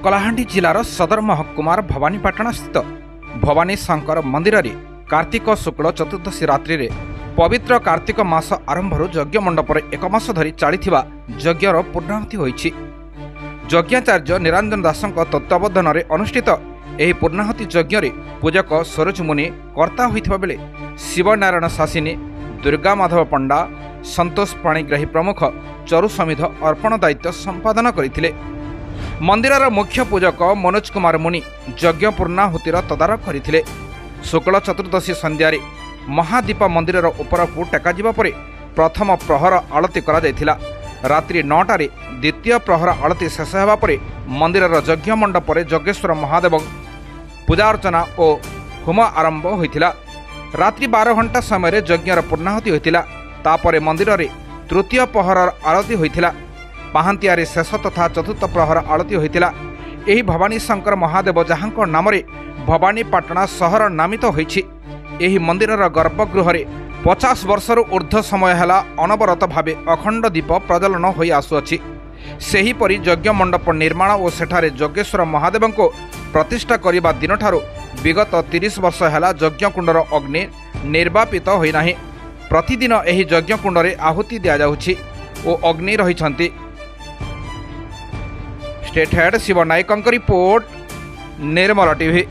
कलाहांडी जिलार सदर महकुमार भवानीपाटना स्थित भवानी शंकर मंदिर में कार्तिक शुक्ल चतुर्दशी रात्रि रे पवित्र कार्तिक मास आरंभ यज्ञ मंडप एक मास धरी चली यज्ञर पूर्णाहुति होईछि। यज्ञाचार्य निरंजन दासों तत्वावधान में अनुष्ठित यह पूर्णाहुति यज्ञ पूजक सरोज मुनि कर्ता होइथिबा बेले शिवनारायण शासिनी दुर्गा माधव पंडा संतोष पाणिग्राही प्रमुख चरु समिध अर्पण दायित्व संपादन करथिले। मंदिरर मुख्य पूजक मनोज कुमार मुनि यज्ञ पूर्णाहुतिर तदारख करथिले। शुक्ल चतुर्दशी संध्यारे महादीप मंदिरर उपरकू टेकाजिबा परे प्रथम प्रहर आलती करा जायथिला। रात्रि 9टारे द्वितीय प्रहर आलती शेष हेबा परे मंदिरर यज्ञ मंडपरे यज्ञेश्वर महादेव पूजा अर्चना और होम आरंभ होइथिला। रात्रि 12 घंटा समय यज्ञर पूर्णाहुति होइथिला। तापरे मंदिर रे तृतीय प्रहर आलती होइथिला। पाहांतियारे शेष तथा चतुर्थ प्रहर आलती होइथिला। एही भवानी शंकर महादेव जहांक नाम रे भवानीपाटना सहर नामित होइछि। एही मंदिरर गर्भगृह रे 50 वर्षर ऊर्ध्व समय हैला अनवरत भावे अखंड दीप प्रज्वलन होई आसुअछि। सेहीपरि यज्ञ मंडप निर्माण और सेठारे यज्ञेश्वर महादेव को प्रतिष्ठा करिबा दिन ठारू विगत 30 वर्ष हैला यज्ञकुंडर अग्नि निर्वापित होई नाही। प्रतिदिन एही यज्ञकुंड रे आहुति दिया जाउछि और अग्नि रहिछंती। स्टेट हेड शिव नायकंक रिपोर्ट निर्मल टीवी।